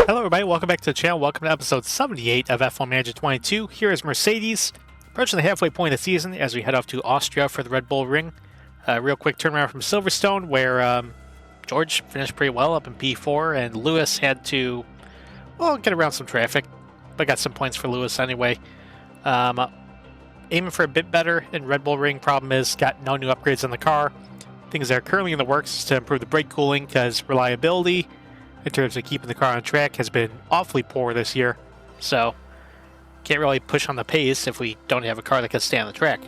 Hello everybody, welcome back to the channel. Welcome to episode 78 of F1 Manager 22. Here is Mercedes, approaching the halfway point of the season as we head off to Austria for the Red Bull Ring. Real quick turnaround from Silverstone, where George finished pretty well up in P4, and Lewis had to, well, get around some traffic, but got some points for Lewis anyway. Aiming for a bit better in Red Bull Ring. Problem is, got no new upgrades on the car. Things that are currently in the works is to improve the brake cooling, because reliability in terms of keeping the car on track has been awfully poor this year. So can't really push on the pace if we don't have a car that can stay on the track.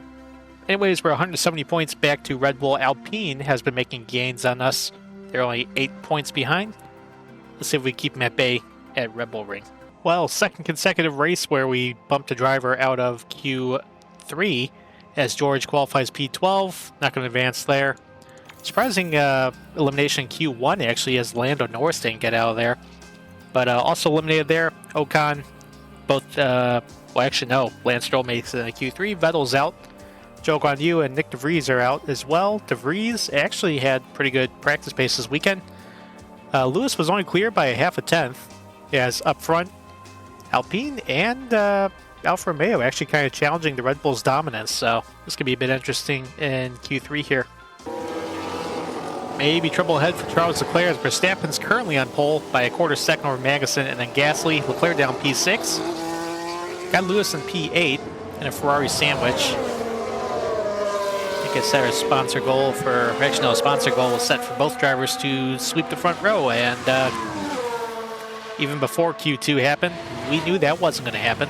Anyways, we're 170 points back to Red Bull. Alpine has been making gains on us. They're only 8 points behind. Let's see if we keep them at bay at Red Bull Ring. Well, second consecutive race where we bumped a driver out of Q3 as George qualifies P12. Not going to advance there. Surprising elimination Q1 actually, as Lando Norris didn't get out of there. But also eliminated there, Ocon, both, well actually no, Lance Stroll makes it in Q3, Vettel's out, Zhou Guanyu and Nick DeVries are out as well. DeVries actually had pretty good practice pace this weekend. Lewis was only cleared by a half a tenth, as up front, Alpine and Alfa Romeo actually kind of challenging the Red Bull's dominance, so this could be a bit interesting in Q3 here. Maybe trouble ahead for Charles Leclerc as Verstappen's currently on pole by a quarter second over Magnussen, and then Gasly, Leclerc down P6. Got Lewis in P8 in a Ferrari sandwich. I think it set a sponsor goal for, actually no, a sponsor goal was set for both drivers to sweep the front row, and even before Q2 happened, we knew that wasn't going to happen.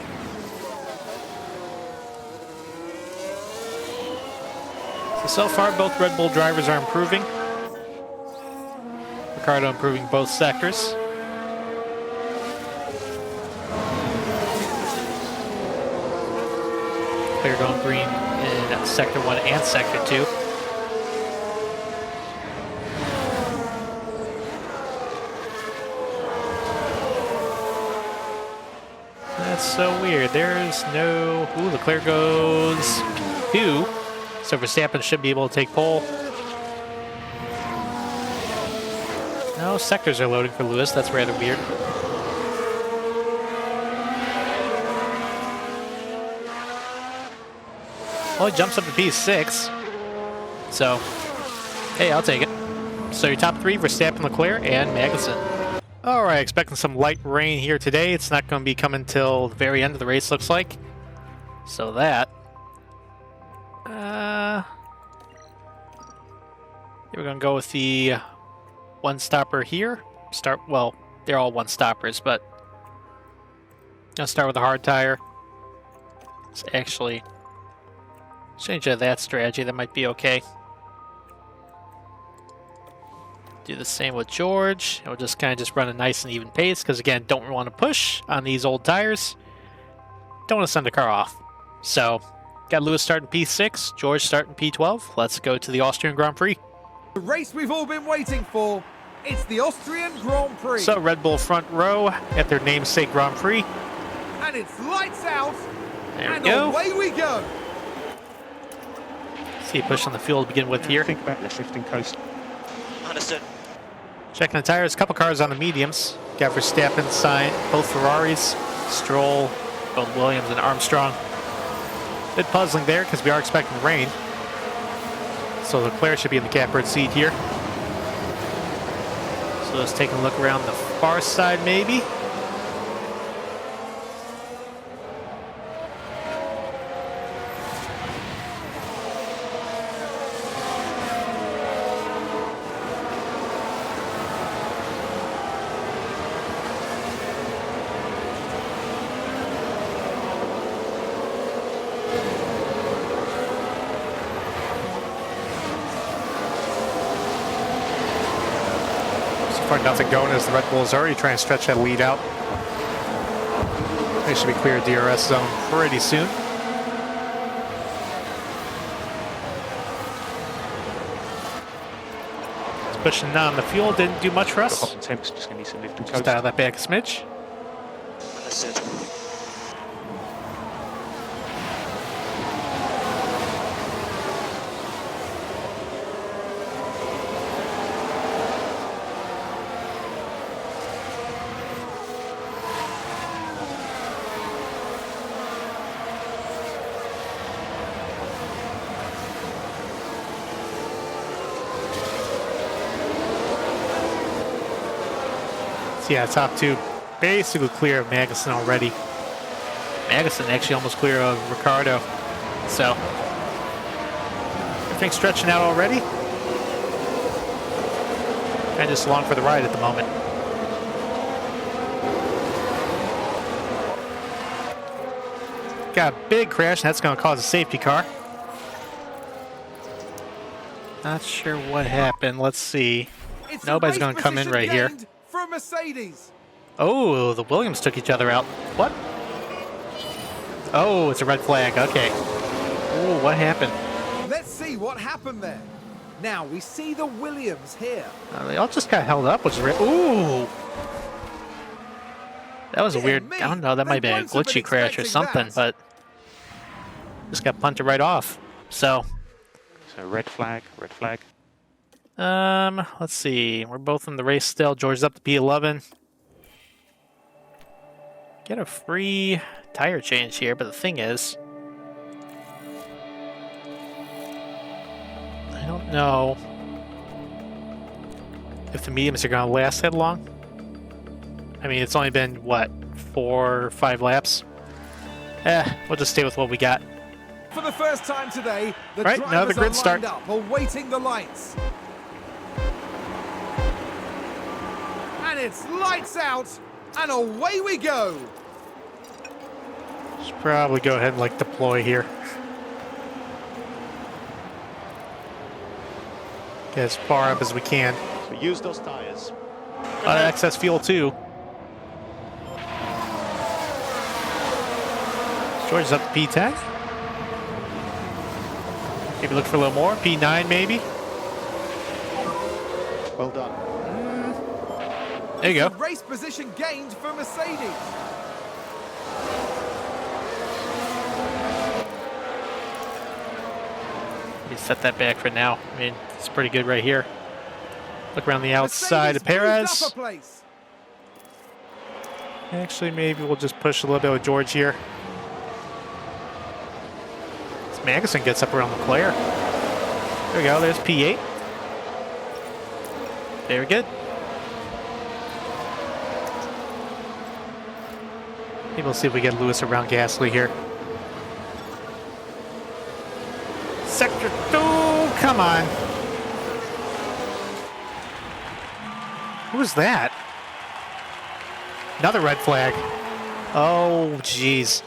So far, both Red Bull drivers are improving. Ricardo improving both sectors. Clear going green in Sector 1 and Sector 2. That's so weird. There's no... Ooh, Leclerc goes 2. So Verstappen should be able to take pole. No, sectors are loading for Lewis. That's rather weird. Well, he jumps up to P6. So, hey, I'll take it. So your top 3, Verstappen, Leclerc, and Magnussen. Alright, expecting some light rain here today. It's not going to be coming till the very end of the race, looks like. So that... we're going to go with the one stopper here. Well, they're all one stoppers, but I'll start with a hard tire. Let's actually change to that strategy. That might be okay. Do the same with George. And we'll just kind of just run a nice and even pace because, again, don't want to push on these old tires. Don't want to send the car off. So, got Lewis starting P6, George starting P12. Let's go to the Austrian Grand Prix. The race we've all been waiting for. It's the Austrian Grand Prix. So Red Bull front row at their namesake Grand Prix. And it's lights out. There we and go. away we go. See a push on the fuel to begin with here. Think about the shifting coast. Understood. Checking the tires, a couple cars on the mediums. Got Verstappen sign, both Ferraris, Stroll, both Williams and Armstrong. Bit puzzling there because we are expecting rain. So Leclerc should be in the catbird seat here. So let's take a look around the far side maybe. Nothing going as the Red Bulls already trying to stretch that lead out. They should be clear of DRS zone pretty soon. It's pushing on the fuel, didn't do much for us. The hot and temps just going to need some lift and coast. Just dial that back a smidge. Understood. So yeah, top two basically clear of Magnussen already. Magnussen actually almost clear of Ricardo. So everything's stretching out already. And just along for the ride at the moment. Got a big crash, and that's going to cause a safety car. Not sure what happened. Let's see. It's Nobody's a going to come in right here. gained for Mercedes. Oh, the Williams took each other out. What? Oh, it's a red flag. Okay. Oh, what happened? Let's see what happened there. Now we see the Williams here. They all just got held up, which is ooh. That was a Dear weird. me, I don't know. That might be a won't have been glitchy crash or expecting something, that. but just got punted right off. So, red flag, red flag. let's see. We're both in the race still. George's up to P11. Get a free tire change here, but the thing is, I don't know if the mediums are going to last that long. I mean, it's only been, what, 4 or 5 laps? We'll just stay with what we got. For the first time today, the Right, now the drivers grid are start. lined up, awaiting the lights. And it's lights out, and away we go. Should probably go ahead and, like, deploy here. Get as far up as we can. So use those tires. Excess fuel, too. George's up to P10. Maybe look for a little more. P9, maybe. Well done. There you go. Race position gained for Mercedes. You set that back for now. I mean, it's pretty good right here. Look around the outside of Mercedes moved up Perez. a place. Actually, maybe we'll just push a little bit with George here. As Magnussen gets up around Leclerc. There we go. There's P8. Very good. Maybe we'll see if we get Lewis around Gasly here. Sector 2, come on. Who was that? Another red flag. Oh, jeez.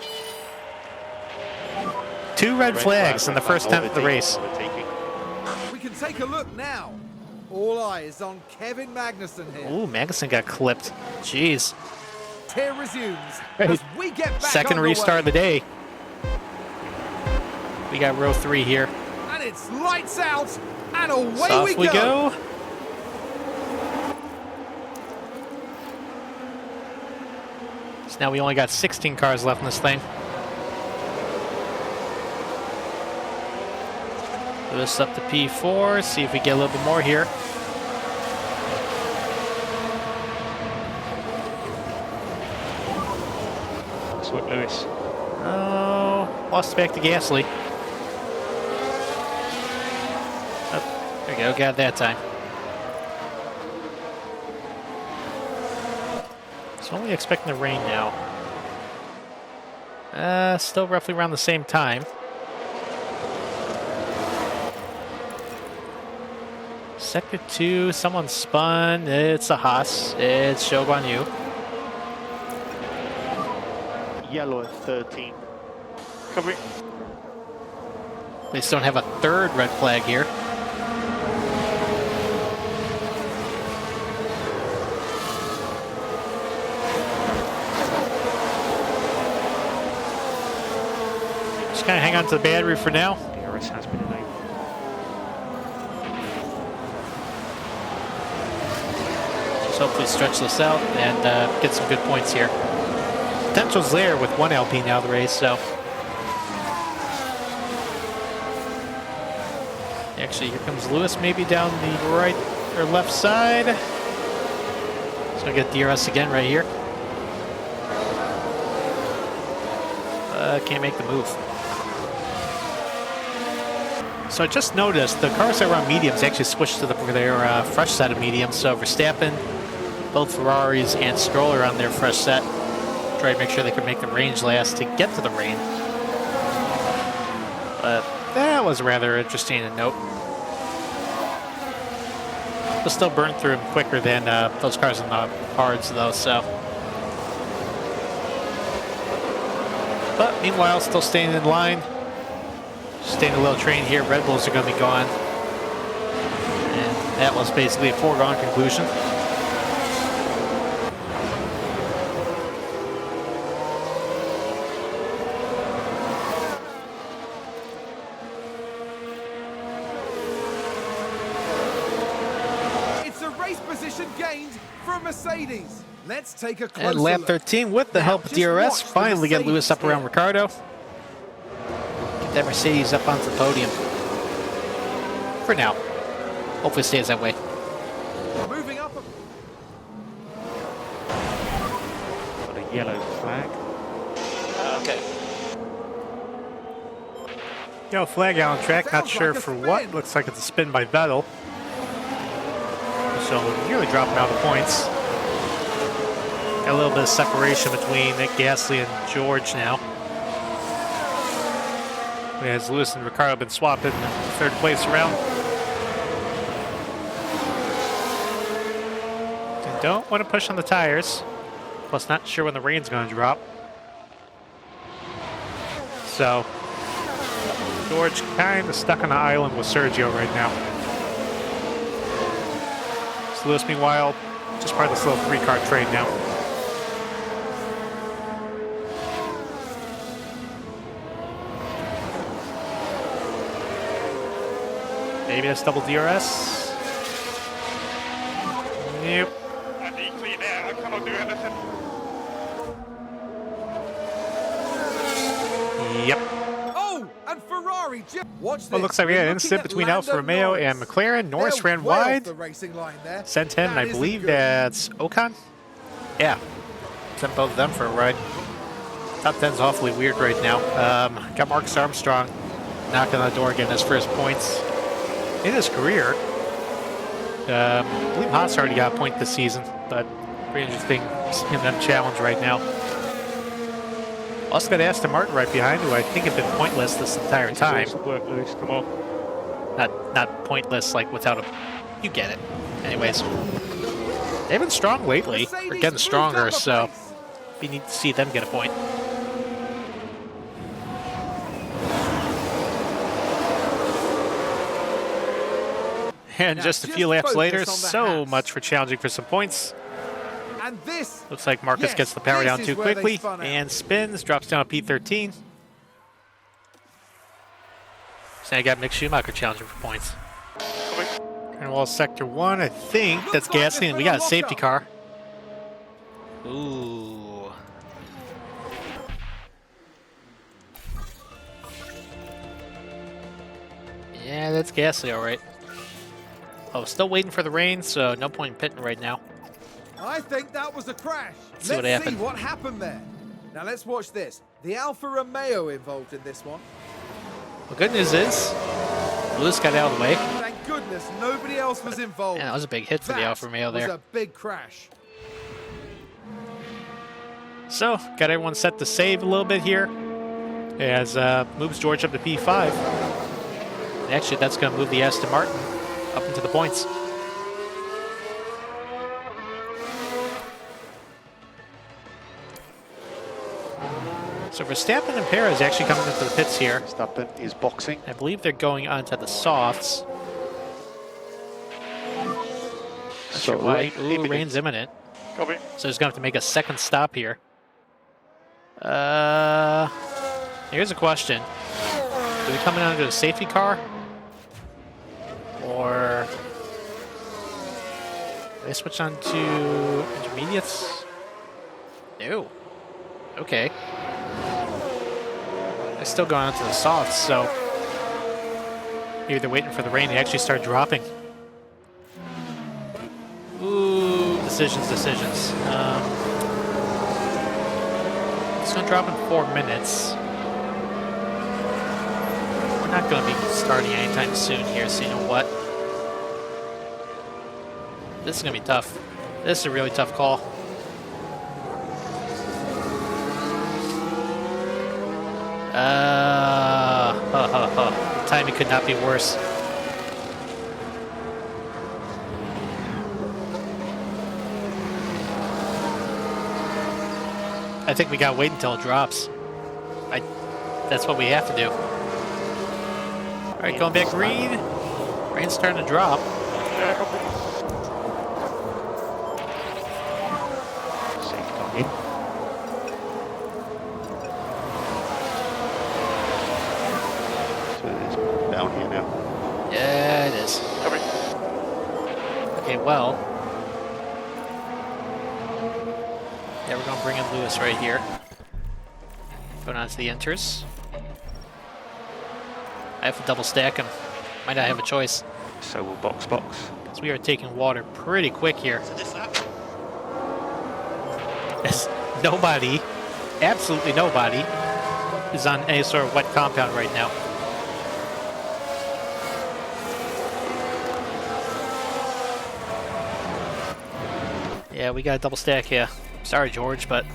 2 red flags in the first 10th of the race. Overtaking. We can take a look now. All eyes on Kevin Magnussen here. Ooh, Magnussen got clipped. Jeez. Here resumes Right. as we get back Second underway. restart of the day. We got row 3 here. And it's lights out, and away Off we go. So now we only got 16 cars left in this thing. Lewis up to P4. See if we get a little bit more here. That's what Lewis. Oh, lost back to Gasly. Oh, there we go. Got it that time. So only expecting the rain now. Still roughly around the same time. Sector 2, someone spun. It's a Haas. It's Zhou Guanyu. Yellow at 13. Cover it. They still don't have a third red flag here. Just kind of hang on to the battery for now. DRS has been enabled. Just hopefully stretch this out and get some good points here. Potential's there with 1 LP now of the race, so. Actually, here comes Lewis maybe down the right or left side. So I get DRS again right here. Can't make the move. So I just noticed the cars that were on mediums actually switched to their fresh set of mediums. So Verstappen both Ferraris and Stroll are on their fresh set. Try to make sure they can make the range last to get to the rain. But that was rather interesting to note. They'll still burn through them quicker than those cars on the hards, though, so. But meanwhile, still staying in line. Staying a little train here. Red Bulls are going to be gone. And that was basically a foregone conclusion. Gained from Mercedes. Let's take a closer And lap look. 13 with the help of just DRS, watch the finally get Lewis up Mercedes around here. Ricardo. Get that Mercedes up onto the podium. For now. Hopefully it stays that way. Moving up. Got a yellow flag. Okay. Yo, flag out on track, not Sounds sure like a for spin. what. Looks like it's a spin by Vettel. So nearly dropping out of the points. Got a little bit of separation between Nick Gasly and George now. As Lewis and Ricardo have been swapped in third place around. And don't want to push on the tires. Plus not sure when the rain's going to drop. So George kind of stuck on the island with Sergio right now. Lewis, meanwhile, just part of this little three-car trade now. Maybe that's double DRS. Nope. I need clean air. I cannot do anything. Yep. Oh, and Ferrari. Watch this. Well, looks like we had an incident between Alfa Romeo and McLaren. Norris ran wide. The racing line there. Sent him, and That I isn't believe good. that's Ocon. Yeah. Sent both of them for a ride. Top 10's awfully weird right now. Got Marcus Armstrong knocking on the door, getting his first points in his career. I believe Haas already got a point this season, but pretty interesting seeing them challenge right now. Also got Aston Martin right behind, who I think have been pointless this entire time. Awesome work, Lewis. Come on. Not pointless, like without a... You get it. Anyways. They've been strong lately. They're Mercedes getting moved stronger, up a so place. we need to see them get a point. And Now, just a just few laps focus later, on the so Haas. much for challenging for some points. And this. Looks like Marcus Yes, gets the power this down is too where they quickly spun out. and spins, drops down to P13. So now you got Mick Schumacher challenging for points. And well, sector 1, I think that's Looks like Gasly, there's and we been got a a safety lockup. car. Ooh. Yeah, that's Gasly, all right. Oh, still waiting for the rain, so no point in pitting right now. I think that was a crash. See what Let's see happened. what happened there. Now let's watch this. The Alfa Romeo involved in this one. The good news is, Lewis got out of the way. Thank goodness nobody else was involved. Yeah, that was a big hit for the Alfa Romeo was there. a big crash. So, got everyone set to save a little bit here. As moves George up to P5. And actually, that's going to move the Aston Martin up into the points. So Verstappen and Perez actually coming into the pits here. Verstappen is boxing. I believe they're going onto the softs. Not sure why. rain Ooh, imminent. rain's imminent. Copy. So he's going to have to make a second stop here. Here's a question. Do we come in under the safety car? Or do they switch on to intermediates? No. Okay. They're still going on to the softs, so maybe they're waiting for the rain to actually start dropping. Ooh, decisions. It's going to drop in 4 minutes. We're not going to be starting anytime soon here, so you know what? This is going to be tough. This is a really tough call. Timing could not be worse. I think we gotta wait until it drops. That's what we have to do. All right, going back green. Rain's starting to drop. Safe coming in. So it's down here now. Yeah, it is. Covering. Okay, well. Yeah, we're gonna bring in Lewis right here. Going on to the enters. I have to double stack him. Might not have a choice. So will box. Because we are taking water pretty quick here. As nobody, absolutely nobody, is on any sort of wet compound right now. Yeah, we got a double stack here. Sorry, George, but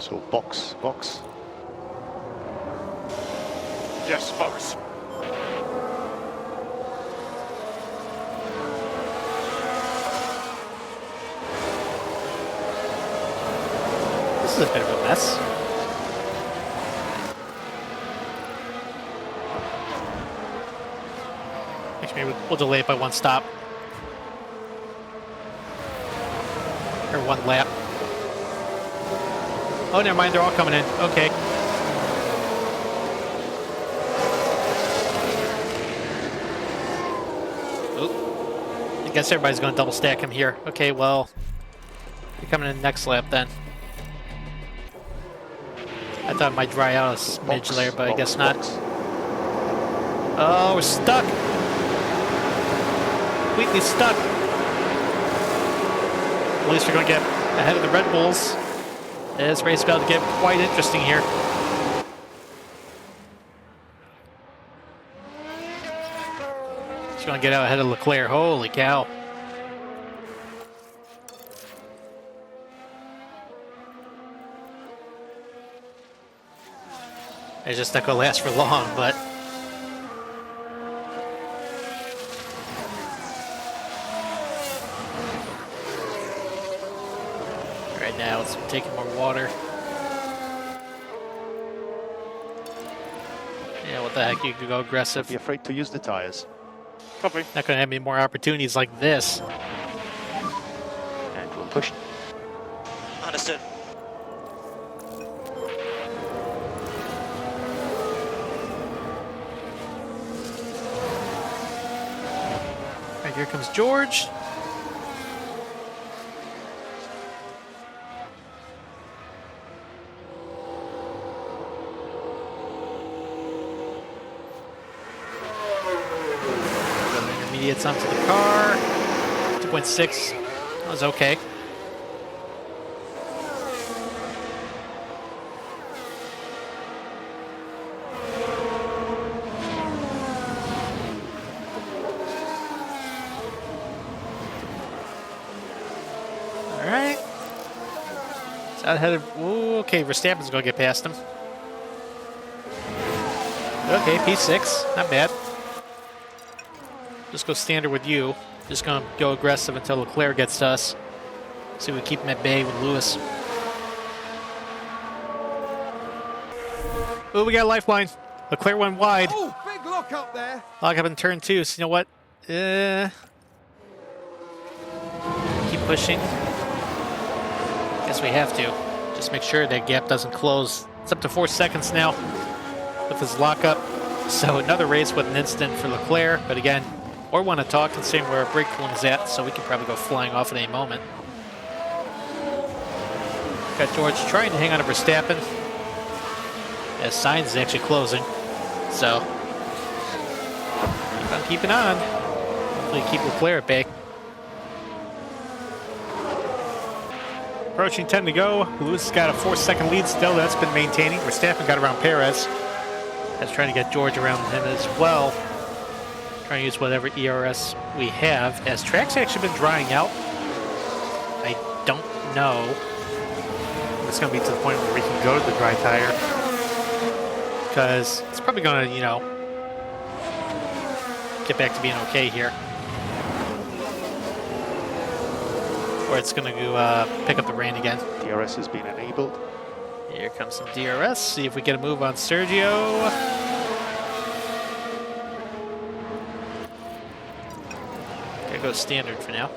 So box. Yes, box. this is a bit of a mess. Actually, maybe we'll delay it by one stop. Or one lap. Oh, never mind, they're all coming in. Okay. Oop. I guess everybody's going to double stack him here. Okay, well, you're coming in next lap then. I thought it might dry out a smidge there, but I guess not. Oh, we're stuck. Completely stuck. At least we're going to get ahead of the Red Bulls. This race is about to get quite interesting here. Just going to get out ahead of Leclerc. Holy cow. It's just not going to last for long, but... Right now, let's take more water. Yeah, what the heck, you could go aggressive. Be afraid to use the tires. Copy. Not going to have any more opportunities like this. And we'll push. Understood. Right, here comes George. Intermediates onto the car. 2.6. That was okay. Alright. It's out ahead of... Ooh, okay, Verstappen's going to get past him. Okay, P6. Not bad. Just go standard with you. Just going to go aggressive until Leclerc gets to us. See if we keep him at bay with Lewis. Oh, we got a lifeline. Leclerc went wide. Oh, big lock up there. Lock up in turn 2. So you know what? Keep pushing. Guess we have to. Just make sure that gap doesn't close. It's up to 4 seconds now with his lockup. So another race with an incident for Leclerc. But again, or want to talk and see where our brake cooling is at, so we can probably go flying off at any moment. Got George trying to hang on to Verstappen. As Sainz is actually closing. So keep on keeping on. Hopefully keep Leclerc at bay. Approaching 10 to go. Lewis has got a 4-second lead still. That's been maintaining. Verstappen got around Perez. That's trying to get George around him as well. Try and use whatever ERS we have, as track's actually been drying out. I don't know if it's going to be to the point where we can go to the dry tire, because it's probably going to, you know, get back to being okay here. Or it's going to go pick up the rain again. DRS has been enabled. Here comes some DRS. See if we get a move on Sergio. Gotta go standard for now.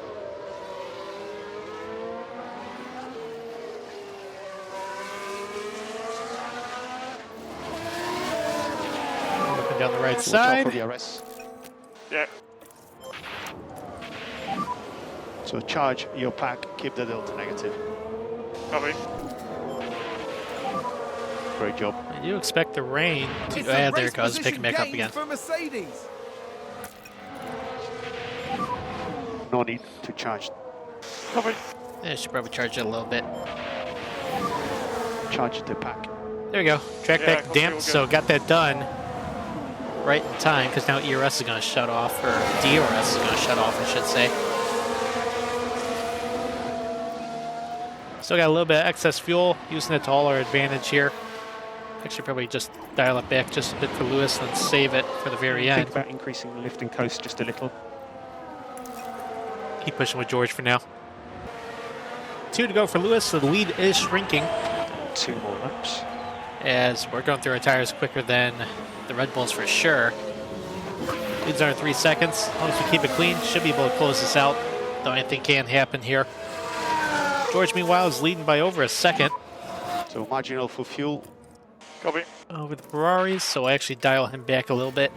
Looking down the right Watch out for side. DRS. Yeah. So charge your pack, keep the delta negative. Copy. Great job. I do expect the rain to... It's Ah, a there race it goes, position picking back up gain again. for Mercedes. No need to charge. Copy. Yeah, I should probably charge it a little bit. Charge the pack. There we go. Track Yeah, back hopefully damped, we'll so got that done right in time, because now ERS is going to shut off, or DRS is going to shut off, I should say. Still got a little bit of excess fuel, using it to all our advantage here. Actually, probably just dial it back just a bit for Lewis and save it for the very end. Think about increasing the lift and coast just a little. Keep pushing with George for now. 2 to go for Lewis, so the lead is shrinking 2 more laps. as we're going through our tires quicker than the Red Bulls for sure. Leads are 3 seconds. As long as we keep it clean, should be able to close this out, though anything can happen here. George, meanwhile, is leading by over a second So marginal for fuel. Copy. over the Ferraris, so I actually dial him back a little bit.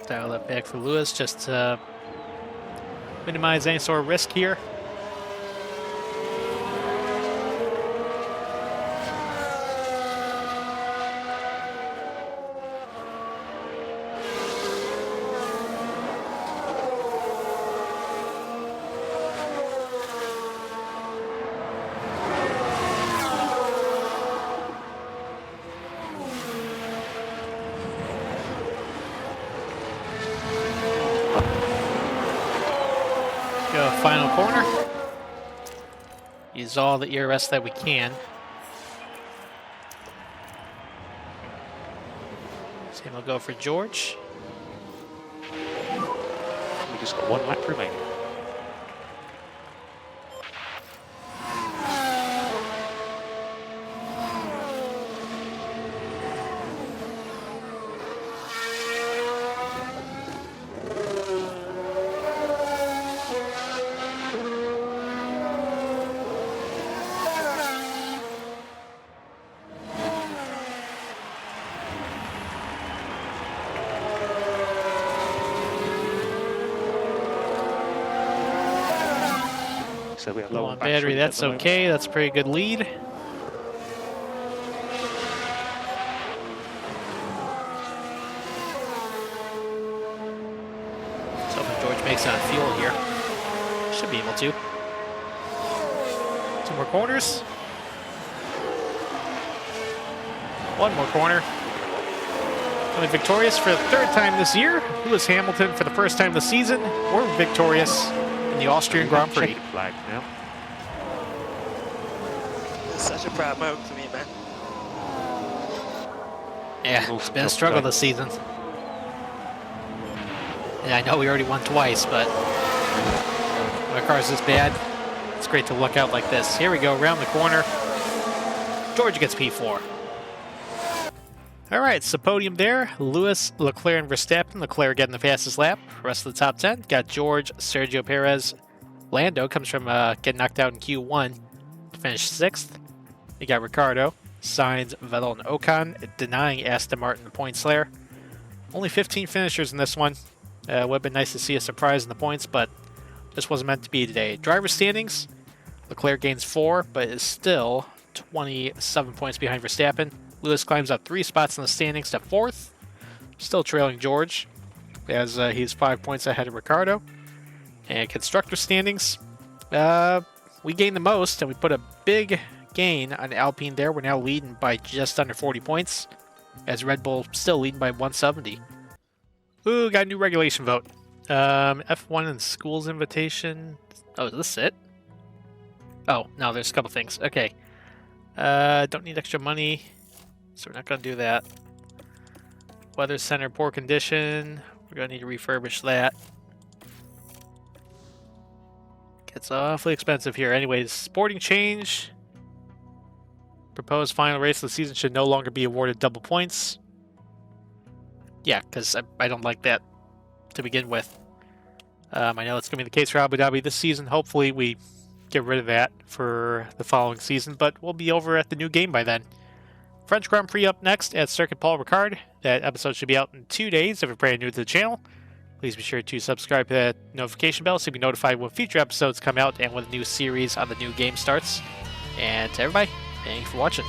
Dial that back for Lewis, just to minimize any sort of risk here. Go final corner. Use all the ERS that we can. Same will go for George. We just got 1 lap remaining. So we have Low low on battery, that's okay. That's a pretty good lead. Let's hope George makes it on fuel here. Should be able to. 2 more corners. 1 more corner. Coming victorious for the 3rd time this year. Lewis Hamilton for the 1st time this season. We're victorious in the Austrian Grand Prix. Checkered flag now. It's such a proud moment for me, man. Yeah, it's been a struggle this season. Yeah, I know we already won twice, but when a car's this bad, it's great to look out like this. Here we go, around the corner. George gets P4. All right, so podium there. Lewis, Leclerc, and Verstappen. Leclerc getting the fastest lap. Rest of the top 10. Got George, Sergio Perez. Lando comes from getting knocked out in Q1 to finish 6th. You got Ricardo, Sainz, Vettel, and Ocon denying Aston Martin the points there. Only 15 finishers in this one. Would have been nice to see a surprise in the points, but this wasn't meant to be today. Driver standings. Leclerc gains 4, but is still 27 points behind Verstappen. Lewis climbs up 3 spots in the standings to 4th, still trailing George, as he's 5 points ahead of Ricardo. And constructor standings, we we gained the most, and we put a big gain on Alpine there. We're now leading by just under 40 points, as Red Bull still leading by 170. Ooh, got a new regulation vote. F1 and schools invitation. Oh, is this it? Oh, no, there's a couple things. Okay. Don't need extra money, so we're not going to do that. Weather center, poor condition. We're going to need to refurbish that. Gets awfully expensive here. Anyways, sporting change. Proposed final race of the season should no longer be awarded double points. Yeah, because I don't like that to begin with. I know it's going to be the case for Abu Dhabi this season. Hopefully we get rid of that for the following season, but we'll be over at the new game by then. French Grand Prix up next at Circuit Paul Ricard. That episode should be out in 2 days if you're brand new to the channel. Please be sure to subscribe to that notification bell so you'll be notified when future episodes come out and when the new series on the new game starts. And to everybody, thank you for watching.